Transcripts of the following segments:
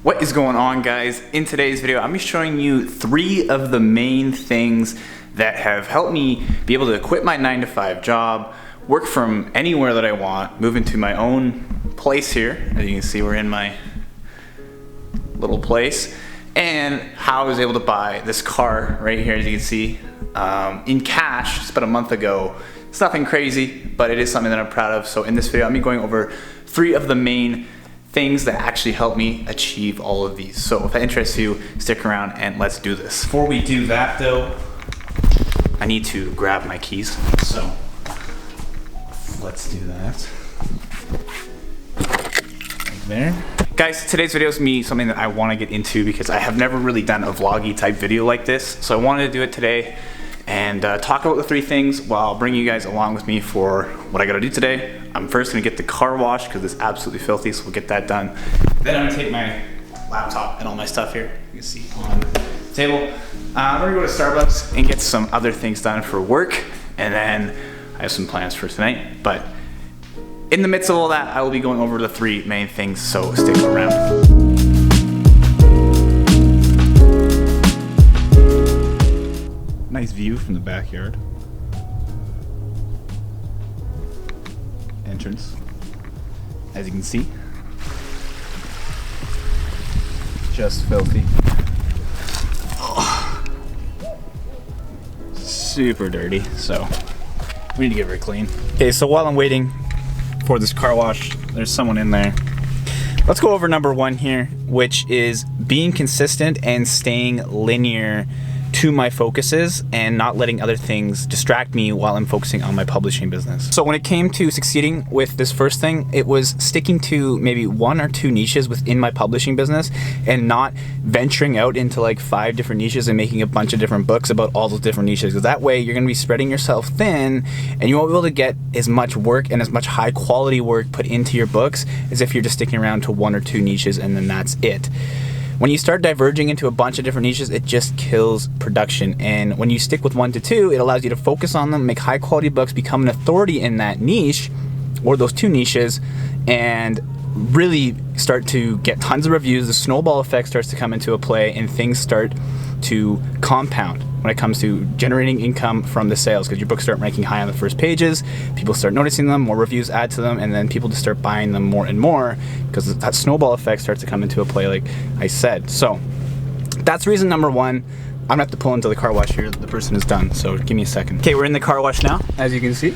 What is going on, guys? In today's video, I'm going to be showing you 3 of the main things that have helped me be able to quit my 9-to-5 job, work from anywhere that I want, move into my own place here. As you can see, we're in my little place, and how I was able to buy this car right here, as you can see, in cash just about a month ago. It's nothing crazy, but it is something that I'm proud of. So in this video, I'm going to be going over 3 of the main things that actually help me achieve all of these. So if that interests you, stick around and let's do this. Before we do that though, I need to grab my keys. So let's do that. Right there. Guys, today's video is something that I want to get into because I have never really done a vloggy type video like this. So I wanted to do it today and talk about the 3 things while bringing you guys along with me for what I gotta do today. I'm first gonna get the car washed because it's absolutely filthy, so we'll get that done. Then I'm gonna take my laptop and all my stuff here, you can see on the table. We're gonna go to Starbucks and get some other things done for work, and then I have some plans for tonight. But in the midst of all that, I will be going over the 3 main things, so stick around. Nice view from the backyard. Entrance, as you can see. Just filthy. Oh. Super dirty, so we need to get very clean. Okay, so while I'm waiting for this car wash, there's someone in there. Let's go over number 1 here, which is being consistent and staying linear to my focuses and not letting other things distract me while I'm focusing on my publishing business. So when it came to succeeding with this first thing, it was sticking to maybe 1 or 2 niches within my publishing business and not venturing out into like 5 different niches and making a bunch of different books about all those different niches, because that way you're gonna be spreading yourself thin and you won't be able to get as much work and as much high quality work put into your books as if you're just sticking around to 1 or 2 niches and then that's it. When you start diverging into a bunch of different niches, it just kills production. And when you stick with 1 to 2, it allows you to focus on them, make high quality books, become an authority in that niche or those 2 niches, and really start to get tons of reviews. The snowball effect starts to come into a play and things start to compound when it comes to generating income from the sales, because your books start ranking high on the first pages, people start noticing them, more reviews add to them, and then people just start buying them more and more because that snowball effect starts to come into a play, like I said. So that's reason number 1. I'm gonna have to pull into the car wash here. The person is done, so give me a second. Okay, we're in the car wash now, as you can see.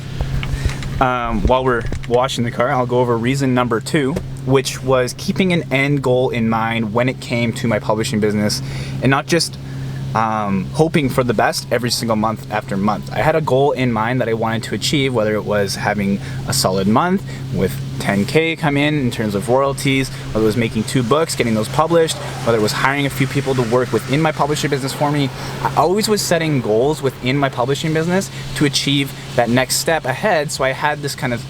While we're washing the car, I'll go over reason number 2, which was keeping an end goal in mind when it came to my publishing business and not just hoping for the best every single month after month. I had a goal in mind that I wanted to achieve, whether it was having a solid month with 10K come in terms of royalties, whether it was making 2 books, getting those published, whether it was hiring a few people to work within my publishing business for me. I always was setting goals within my publishing business to achieve that next step ahead. So I had this kind of,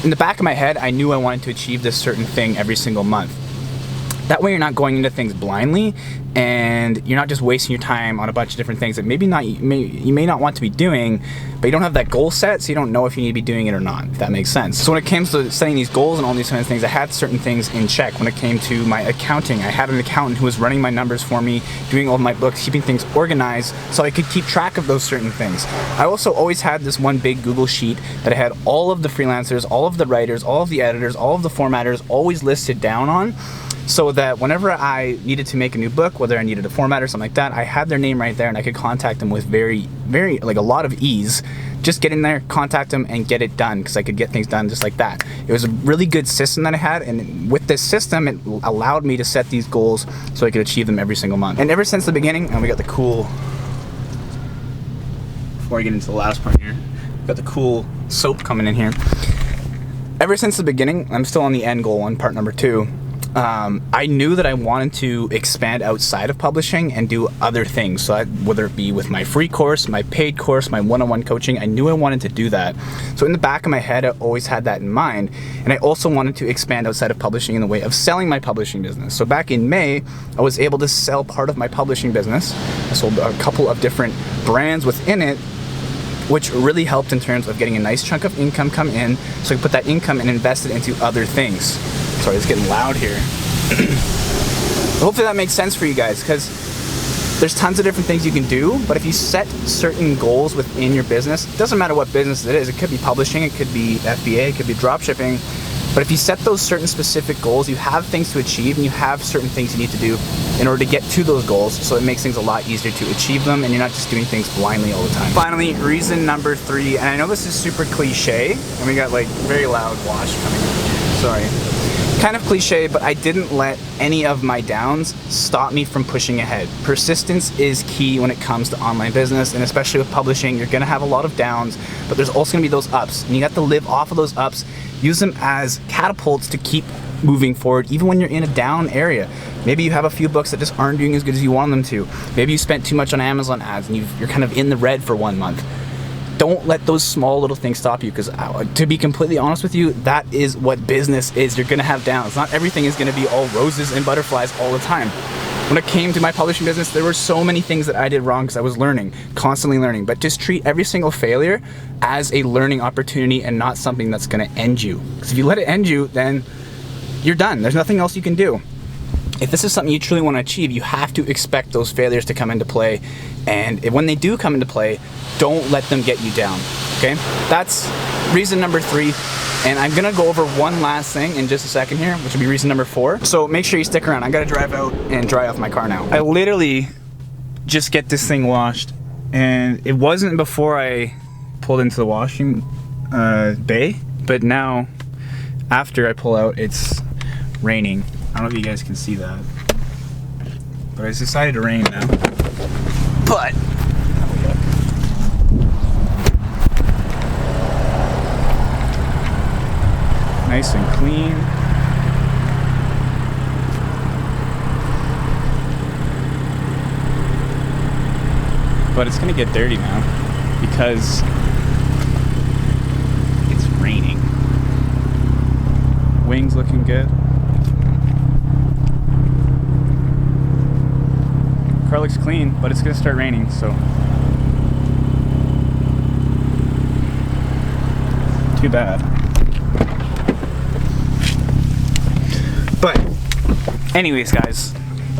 in the back of my head, I knew I wanted to achieve this certain thing every single month. That way you're not going into things blindly and you're not just wasting your time on a bunch of different things that you may not want to be doing, but you don't have that goal set, so you don't know if you need to be doing it or not, if that makes sense. So when it came to setting these goals and all these kind of things, I had certain things in check. When it came to my accounting, I had an accountant who was running my numbers for me, doing all my books, keeping things organized so I could keep track of those certain things. I also always had this one big Google sheet that I had all of the freelancers, all of the writers, all of the editors, all of the formatters always listed down on, so that whenever I needed to make a new book, whether I needed a format or something like that, I had their name right there and I could contact them with very, like a lot of ease. Just get in there, contact them, and get it done, because I could get things done just like that. It was a really good system that I had, and with this system, it allowed me to set these goals so I could achieve them every single month. And ever since the beginning, and we got the cool, before I get into the last part here, we got the cool soap coming in here. Ever since the beginning, I'm still on the end goal on part number 2. I knew that I wanted to expand outside of publishing and do other things. So whether it be with my free course, my paid course, my one-on-one coaching, I knew I wanted to do that. So in the back of my head, I always had that in mind. And I also wanted to expand outside of publishing in the way of selling my publishing business. So back in May, I was able to sell part of my publishing business. I sold a couple of different brands within it, which really helped in terms of getting a nice chunk of income come in, so I could put that income and invest it into other things. Sorry, it's getting loud here. Hopefully that makes sense for you guys, because there's tons of different things you can do, but if you set certain goals within your business, it doesn't matter what business it is. It could be publishing, it could be FBA, it could be drop shipping. But if you set those certain specific goals, you have things to achieve and you have certain things you need to do in order to get to those goals, so it makes things a lot easier to achieve them and you're not just doing things blindly all the time. Finally, reason number 3, and I know this is super cliche, and we got like very loud wash coming in. Sorry. Kind of cliche, but I didn't let any of my downs stop me from pushing ahead. Persistence is key when it comes to online business, and especially with publishing. You're gonna have a lot of downs, but there's also gonna be those ups, and you have to live off of those ups, use them as catapults to keep moving forward, even when you're in a down area. Maybe you have a few books that just aren't doing as good as you want them to. Maybe you spent too much on Amazon ads and you're kind of in the red for 1 month. Don't let those small little things stop you, because to be completely honest with you, that is what business is. You're gonna have downs. Not everything is gonna be all roses and butterflies all the time. When it came to my publishing business, there were so many things that I did wrong because I was learning, constantly learning. But just treat every single failure as a learning opportunity and not something that's gonna end you. Because if you let it end you, then you're done. There's nothing else you can do. If this is something you truly want to achieve, you have to expect those failures to come into play. And when they do come into play, don't let them get you down, okay? That's reason number 3. And I'm gonna go over one last thing in just a second here, which will be reason number 4. So make sure you stick around. I gotta drive out and dry off my car now. I literally just get this thing washed, and it wasn't before I pulled into the washing bay, but now after I pull out, it's raining. I don't know if you guys can see that, but it's decided to rain now. But nice and clean. But it's gonna get dirty now because it's raining. Wings looking good. Car looks clean, but it's gonna start raining, so too bad. But anyways, guys,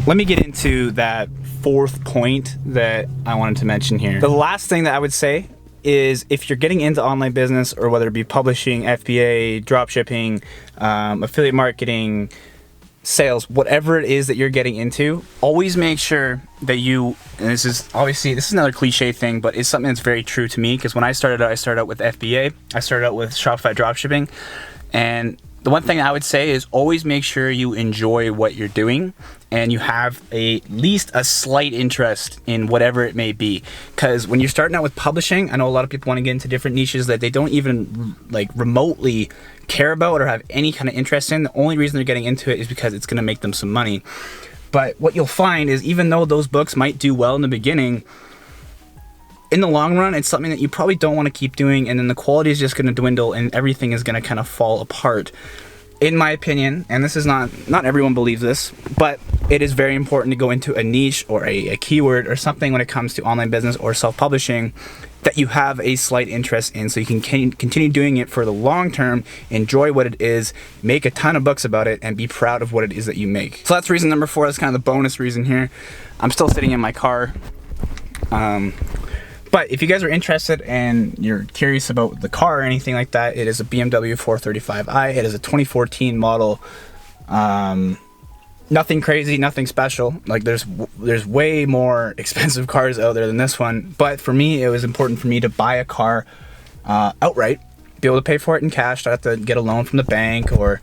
let me get into that 4th point that I wanted to mention here. The last thing that I would say is, if you're getting into online business, or whether it be publishing, FBA, dropshipping, affiliate marketing, sales, whatever it is that you're getting into, always make sure that you, and this is another cliche thing, but it's something that's very true to me, because when I started out with FBA, I started out with Shopify dropshipping, and the one thing I would say is always make sure you enjoy what you're doing and you have at least a slight interest in whatever it may be. Because when you're starting out with publishing, I know a lot of people want to get into different niches that they don't even like remotely care about or have any kind of interest in. The only reason they're getting into it is because it's going to make them some money. But what you'll find is, even though those books might do well in the beginning, in the long run, it's something that you probably don't want to keep doing, and then the quality is just going to dwindle and everything is going to kind of fall apart. In my opinion, and this is not everyone believes this, but it is very important to go into a niche or a keyword or something when it comes to online business or self-publishing that you have a slight interest in, so you can continue doing it for the long term, enjoy what it is, make a ton of books about it, and be proud of what it is that you make. So that's reason number 4. That's kind of the bonus reason here. I'm still sitting in my car. But if you guys are interested and you're curious about the car or anything like that, it is a BMW 435i. It is a 2014 model. Nothing crazy, nothing special. Like there's way more expensive cars out there than this one. But for me, it was important for me to buy a car outright, be able to pay for it in cash. I have to get a loan from the bank or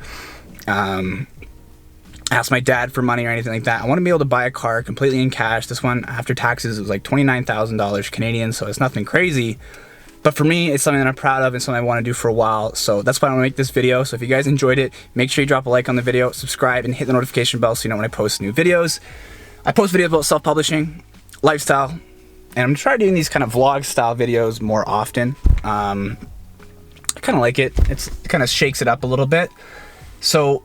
ask my dad for money or anything like that. I want to be able to buy a car completely in cash. This one, after taxes, it was like $29,000 Canadian, so it's nothing crazy. But for me, it's something that I'm proud of and something I want to do for a while. So that's why I want to make this video. So if you guys enjoyed it, make sure you drop a like on the video, subscribe, and hit the notification bell so you know when I post new videos. I post videos about self-publishing, lifestyle, and I'm going to try doing these kind of vlog style videos more often. I kind of like it. It kind of shakes it up a little bit. So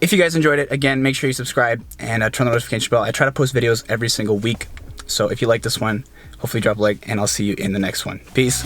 if you guys enjoyed it, again, make sure you subscribe and turn the notification bell. I try to post videos every single week. So if you like this one, hopefully drop a like, and I'll see you in the next one. Peace.